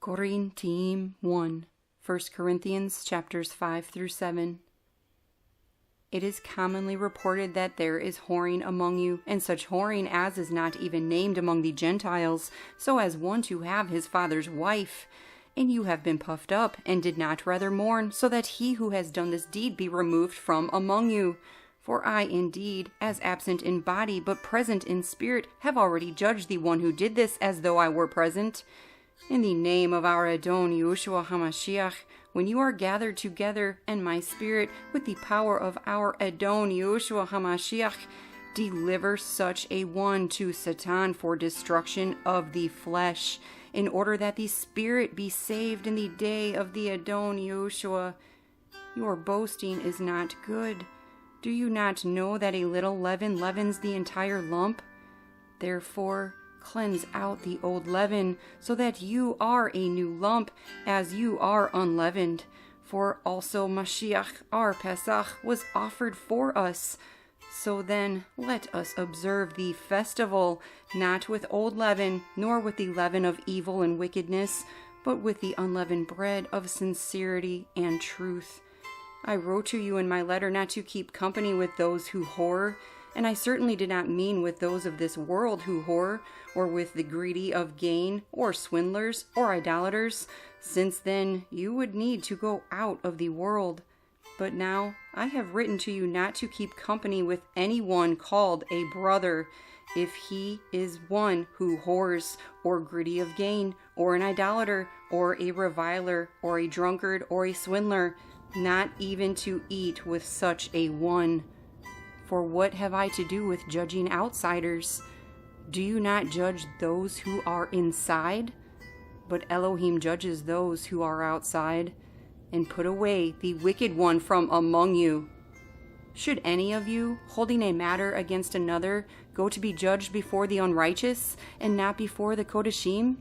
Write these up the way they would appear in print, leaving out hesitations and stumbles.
Qorin'tiyim 1, 1Corinthians chapters 5 through 7. It is commonly reported that there is whoring among you, and such whoring as is not even named among the Gentiles, so as one to have his father's wife. And you have been puffed up, and did not rather mourn, so that he who has done this deed be removed from among you. For I indeed, as absent in body, but present in spirit, have already judged the one who did this, as though I were present. In the name of our Adon, Yahusha HaMashiach, when you are gathered together, and my spirit, with the power of our Adon, Yahusha HaMashiach, deliver such a one to Satan for destruction of the flesh, in order that the spirit be saved in the day of the Adon Yahushua. Your boasting is not good. Do you not know that a little leaven leavens the entire lump? Therefore, cleanse out the old leaven, so that you are a new lump, as you are unleavened. For also Mashiach, our Pesach, was offered for us. So then, let us observe the festival, not with old leaven, nor with the leaven of evil and wickedness, but with the unleavened bread of sincerity and truth. I wrote to you in my letter not to keep company with those who whore, and I certainly did not mean with those of this world who whore, or with the greedy of gain, or swindlers, or idolaters, since then you would need to go out of the world. But now I have written to you not to keep company with anyone called a brother, if he is one who whores, or greedy of gain, or an idolater, or a reviler, or a drunkard, or a swindler, not even to eat with such a one. For what have I to do with judging outsiders? Do you not judge those who are inside? But Elohim judges those who are outside. And put away the wicked one from among you. Should any of you, holding a matter against another, go to be judged before the unrighteous, and not before the Kodashim?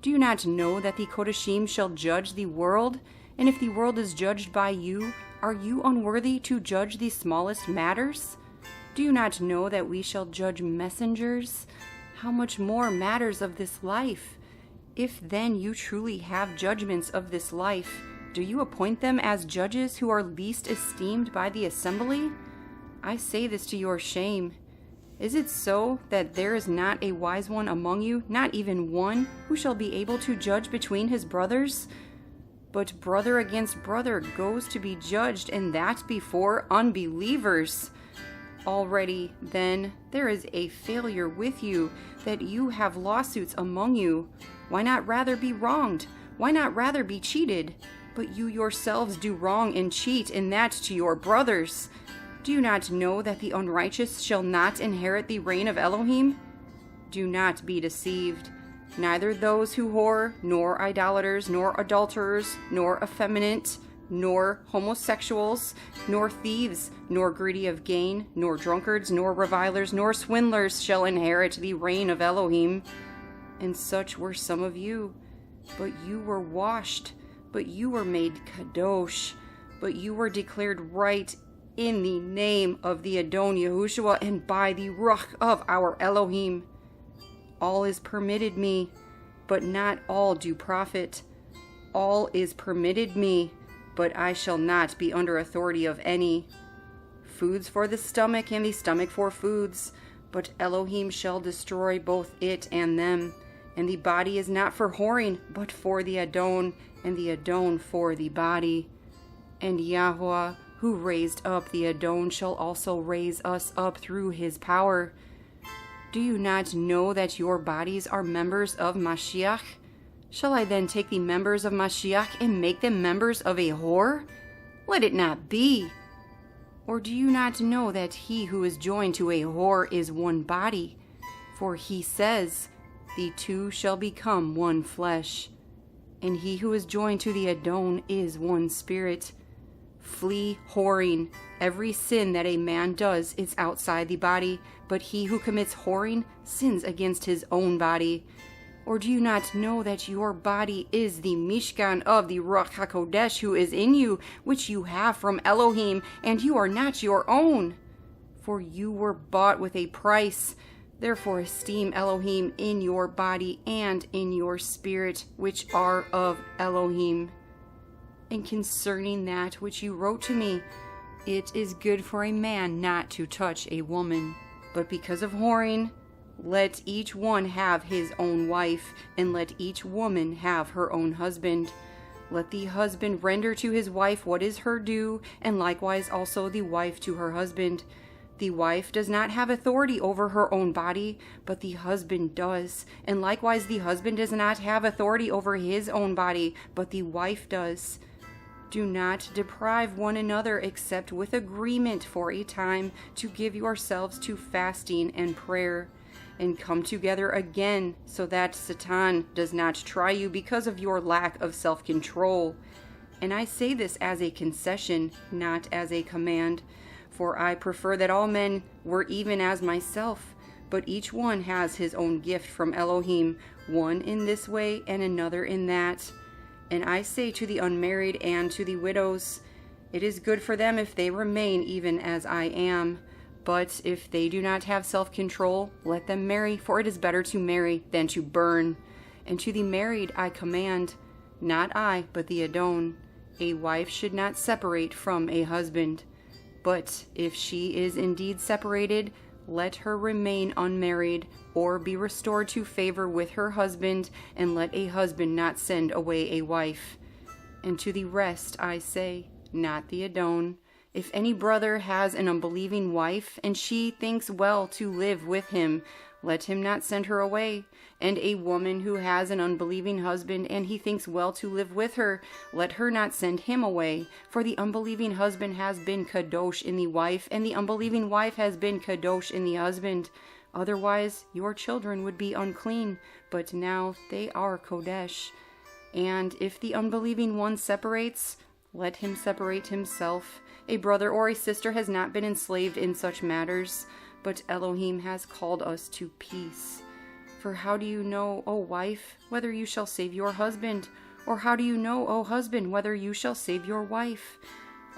Do you not know that the Kodashim shall judge the world? And if the world is judged by you, are you unworthy to judge the smallest matters? Do you not know that we shall judge messengers? How much more matters of this life? If then you truly have judgments of this life, do you appoint them as judges who are least esteemed by the assembly? I say this to your shame. Is it so that there is not a wise one among you, not even one, who shall be able to judge between his brothers? But brother against brother goes to be judged, and that before unbelievers. Already, then, there is a failure with you, that you have lawsuits among you. Why not rather be wronged? Why not rather be cheated? But you yourselves do wrong and cheat, and that to your brothers. Do you not know that the unrighteous shall not inherit the reign of Elohim? Do not be deceived. Neither those who whore, nor idolaters, nor adulterers, nor effeminate, nor homosexuals, nor thieves, nor greedy of gain, nor drunkards, nor revilers, nor swindlers shall inherit the reign of Elohim. And such were some of you. But you were washed, but you were made kadosh, but you were declared right in the name of the Adon Yahushua, and by the Ruah of our Elohim. All is permitted me, but not all do profit. All is permitted me, but I shall not be under authority of any. Foods for the stomach, and the stomach for foods, but Elohim shall destroy both it and them. And the body is not for whoring, but for the Adon, and the Adon for the body. And Yahuah, who raised up the Adon, shall also raise us up through his power. Do you not know that your bodies are members of Mashiach? Shall I then take the members of Mashiach and make them members of a whore? Let it not be. Or do you not know that he who is joined to a whore is one body? For he says, the two shall become one flesh. And he who is joined to the Adon is one spirit. Flee whoring. Every sin that a man does is outside the body, but he who commits whoring sins against his own body. Or do you not know that your body is the Mishkan of the Ruach HaKodesh who is in you, which you have from Elohim, and you are not your own? For you were bought with a price. Therefore esteem Elohim in your body and in your spirit, which are of Elohim. And concerning that which you wrote to me, it is good for a man not to touch a woman. But because of whoring, let each one have his own wife, and let each woman have her own husband. Let the husband render to his wife what is her due, and likewise also the wife to her husband. The wife does not have authority over her own body, but the husband does. And likewise the husband does not have authority over his own body, but the wife does. Do not deprive one another except with agreement for a time, to give yourselves to fasting and prayer, and come together again, so that Satan does not try you because of your lack of self-control. And I say this as a concession, not as a command, for I prefer that all men were even as myself, but each one has his own gift from Elohim, one in this way and another in that. And I say to the unmarried and to the widows, it is good for them if they remain even as I am. But if they do not have self-control, let them marry, for it is better to marry than to burn. And to the married I command, not I, but the Adon, a wife should not separate from a husband. But if she is indeed separated, let her remain unmarried, or be restored to favor with her husband, and let a husband not send away a wife. And to the rest I say, not the Adon, if any brother has an unbelieving wife, and she thinks well to live with him, let him not send her away. And a woman who has an unbelieving husband, and he thinks well to live with her, let her not send him away. For the unbelieving husband has been kadosh in the wife, and the unbelieving wife has been kadosh in the husband. Otherwise your children would be unclean, but now they are kodesh. And if the unbelieving one separates, let him separate himself. A brother or a sister has not been enslaved in such matters, but Elohim has called us to peace. For how do you know, O wife, whether you shall save your husband? Or how do you know, O husband, whether you shall save your wife?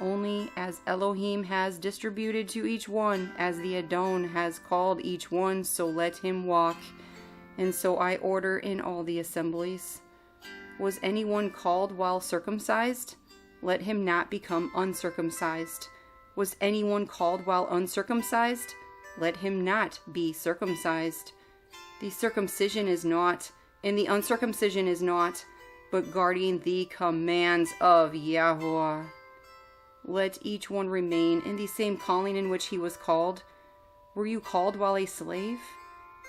Only as Elohim has distributed to each one, as the Adon has called each one, so let him walk. And so I order in all the assemblies. Was anyone called while circumcised? Let him not become uncircumcised. Was anyone called while uncircumcised? Let him not be circumcised. The circumcision is naught, and the uncircumcision is naught, but guarding the commands of Yahuah. Let each one remain in the same calling in which he was called. Were you called while a slave?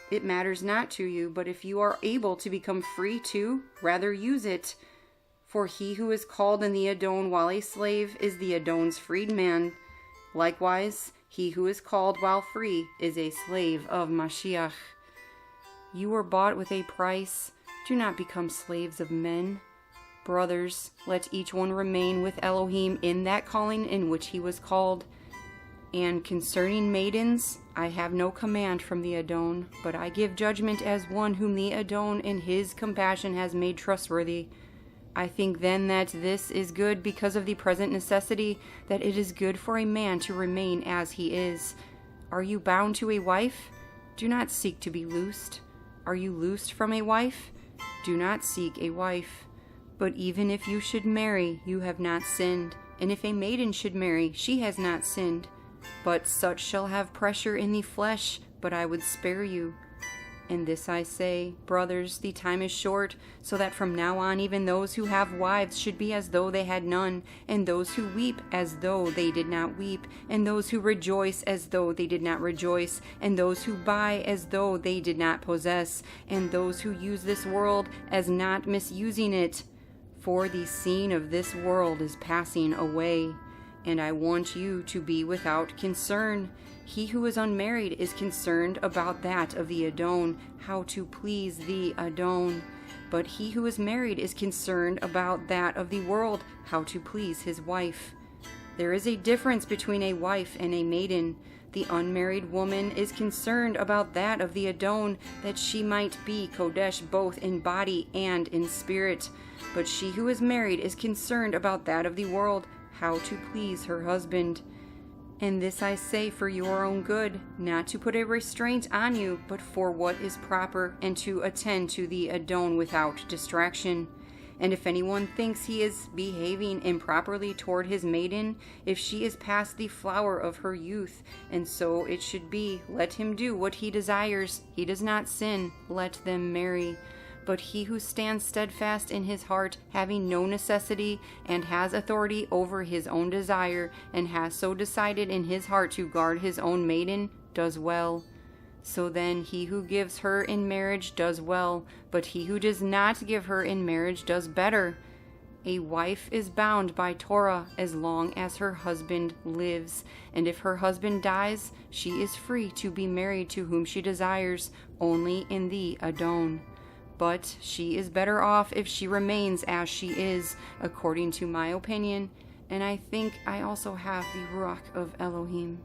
It matters not to you, but if you are able to become free too, rather use it. For he who is called in the Adon while a slave is the Adon's freedman. Likewise, he who is called while free is a slave of Mashiach. You were bought with a price. Do not become slaves of men. Brothers, let each one remain with Elohim in that calling in which he was called. And concerning maidens, I have no command from the Adon, but I give judgment as one whom the Adon in his compassion has made trustworthy. I think then that this is good because of the present necessity, that it is good for a man to remain as he is. Are you bound to a wife? Do not seek to be loosed. Are you loosed from a wife? Do not seek a wife. But even if you should marry, you have not sinned. And if a maiden should marry, she has not sinned. But such shall have pressure in the flesh, but I would spare you. And this I say, brothers, the time is short, so that from now on even those who have wives should be as though they had none, and those who weep as though they did not weep, and those who rejoice as though they did not rejoice, and those who buy as though they did not possess, and those who use this world as not misusing it. For the scene of this world is passing away, and I want you to be without concern. He who is unmarried is concerned about that of the Adon, how to please the Adon. But he who is married is concerned about that of the world, how to please his wife. There is a difference between a wife and a maiden. The unmarried woman is concerned about that of the Adon, that she might be Kodesh both in body and in spirit. But she who is married is concerned about that of the world, how to please her husband. And this I say for your own good, not to put a restraint on you, but for what is proper, and to attend to the Adon without distraction. And if anyone thinks he is behaving improperly toward his maiden, if she is past the flower of her youth, and so it should be, let him do what he desires. He does not sin, let them marry. But he who stands steadfast in his heart, having no necessity, and has authority over his own desire, and has so decided in his heart to guard his own maiden, does well. So then he who gives her in marriage does well, but he who does not give her in marriage does better. A wife is bound by Torah as long as her husband lives, and if her husband dies, she is free to be married to whom she desires, only in the Adon. But she is better off if she remains as she is, according to my opinion, and I think I also have the Ruach of Elohim.